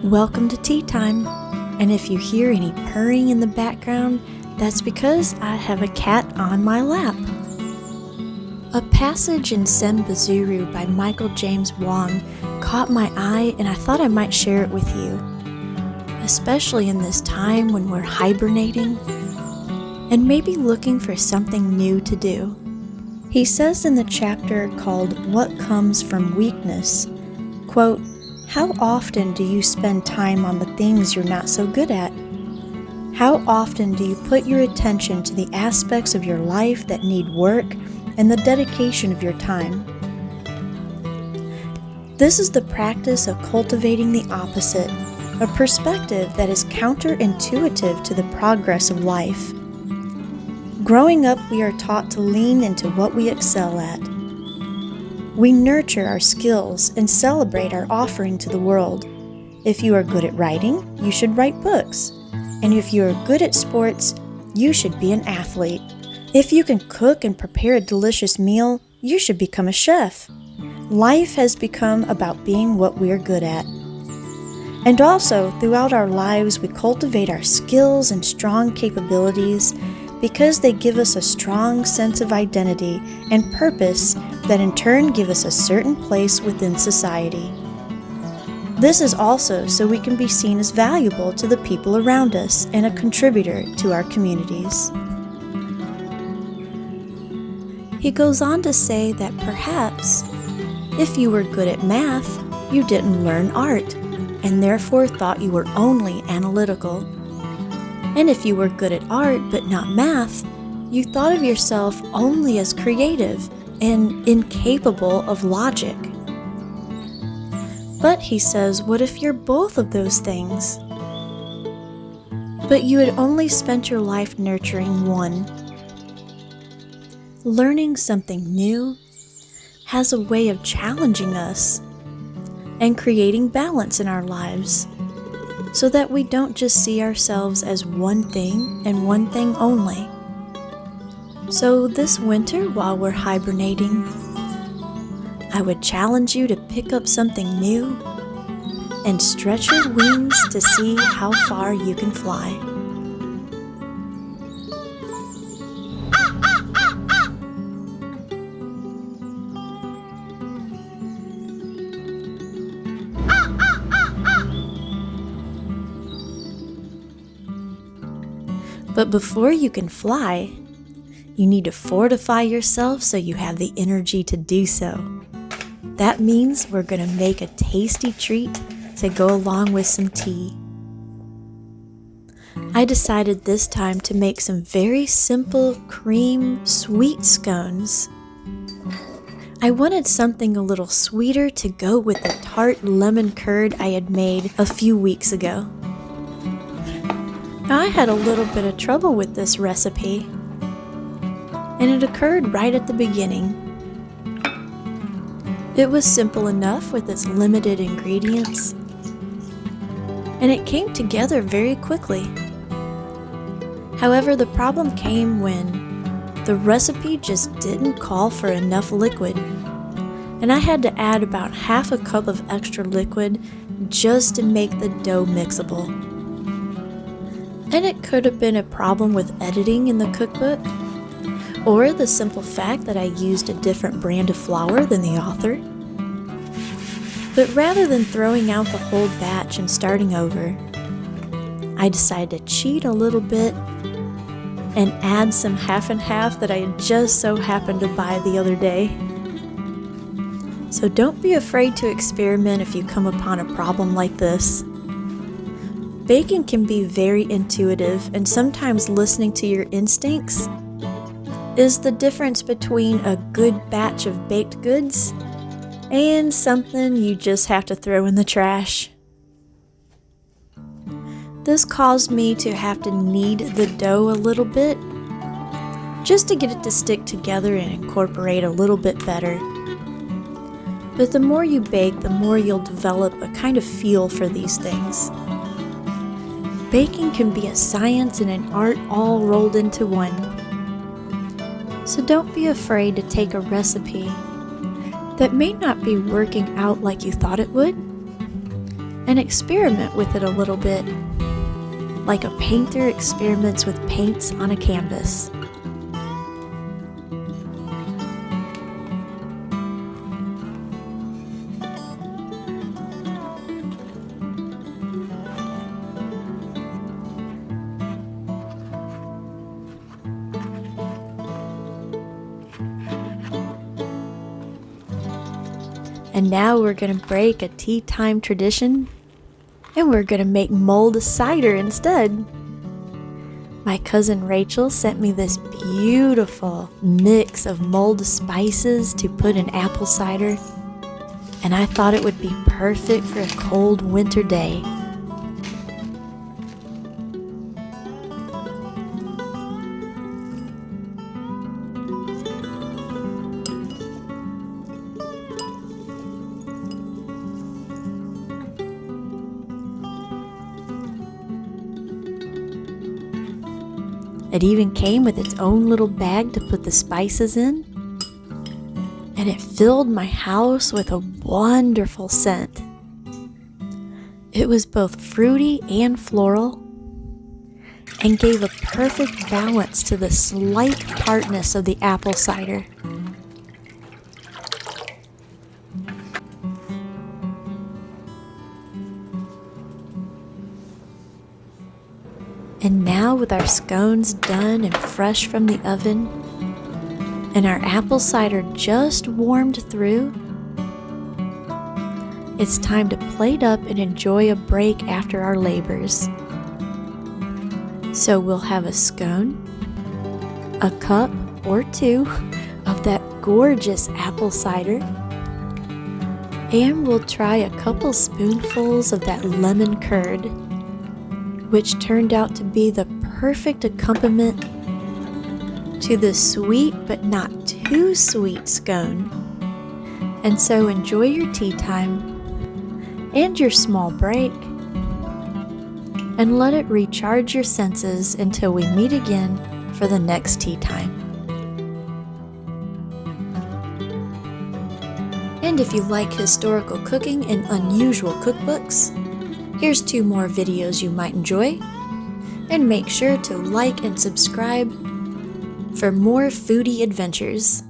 Welcome to tea time, and if you hear any purring in the background, that's because I have a cat on my lap. A passage in Sen Bazuru by Michael James Wong caught my eye, and I thought I might share it with you, especially in this time when we're hibernating and maybe looking for something new to do. He says in the chapter called What Comes from Weakness, quote, "How often do you spend time on the things you're not so good at? How often do you put your attention to the aspects of your life that need work and the dedication of your time?" This is the practice of cultivating the opposite, a perspective that is counterintuitive to the progress of life. Growing up, we are taught to lean into what we excel at. We nurture our skills and celebrate our offering to the world. If you are good at writing, you should write books. And if you are good at sports, you should be an athlete. If you can cook and prepare a delicious meal, you should become a chef. Life has become about being what we are good at. And also, throughout our lives, we cultivate our skills and strong capabilities because they give us a strong sense of identity and purpose that in turn give us a certain place within society. This is also so we can be seen as valuable to the people around us and a contributor to our communities. He goes on to say that perhaps, if you were good at math, you didn't learn art, and therefore thought you were only analytical. And if you were good at art but not math, you thought of yourself only as creative and incapable of logic. But he says, what if you're both of those things? But you had only spent your life nurturing one. Learning something new has a way of challenging us and creating balance in our lives so that we don't just see ourselves as one thing and one thing only. So this winter, while we're hibernating, I would challenge you to pick up something new and stretch your wings to see how far you can fly. But before you can fly, you need to fortify yourself so you have the energy to do so. That means we're going to make a tasty treat to go along with some tea. I decided this time to make some very simple cream sweet scones. I wanted something a little sweeter to go with the tart lemon curd I had made a few weeks ago. I had a little bit of trouble with this recipe, and it occurred right at the beginning. It was simple enough with its limited ingredients, and it came together very quickly. However, the problem came when the recipe just didn't call for enough liquid, and I had to add about half a cup of extra liquid just to make the dough mixable. And it could have been a problem with editing in the cookbook, or the simple fact that I used a different brand of flour than the author. But rather than throwing out the whole batch and starting over, I decided to cheat a little bit and add some half and half that I had just so happened to buy the other day. So don't be afraid to experiment if you come upon a problem like this. Baking can be very intuitive, and sometimes listening to your instincts is the difference between a good batch of baked goods and something you just have to throw in the trash. This caused me to have to knead the dough a little bit just to get it to stick together and incorporate a little bit better. But the more you bake, the more you'll develop a kind of feel for these things. Baking can be a science and an art all rolled into one. So don't be afraid to take a recipe that may not be working out like you thought it would, and experiment with it a little bit, like a painter experiments with paints on a canvas. And now we're gonna break a tea time tradition, and we're gonna make mulled cider instead. My cousin Rachel sent me this beautiful mix of mulled spices to put in apple cider, and I thought it would be perfect for a cold winter day. It even came with its own little bag to put the spices in, and it filled my house with a wonderful scent. It was both fruity and floral, and gave a perfect balance to the slight tartness of the apple cider. And now, with our scones done and fresh from the oven, and our apple cider just warmed through, it's time to plate up and enjoy a break after our labors. So we'll have a scone, a cup or two of that gorgeous apple cider, and we'll try a couple spoonfuls of that lemon curd, which turned out to be the perfect accompaniment to the sweet but not too sweet scone. And so enjoy your tea time and your small break, and let it recharge your senses until we meet again for the next tea time. And if you like historical cooking and unusual cookbooks, here's 2 more videos you might enjoy, and make sure to like and subscribe for more foodie adventures.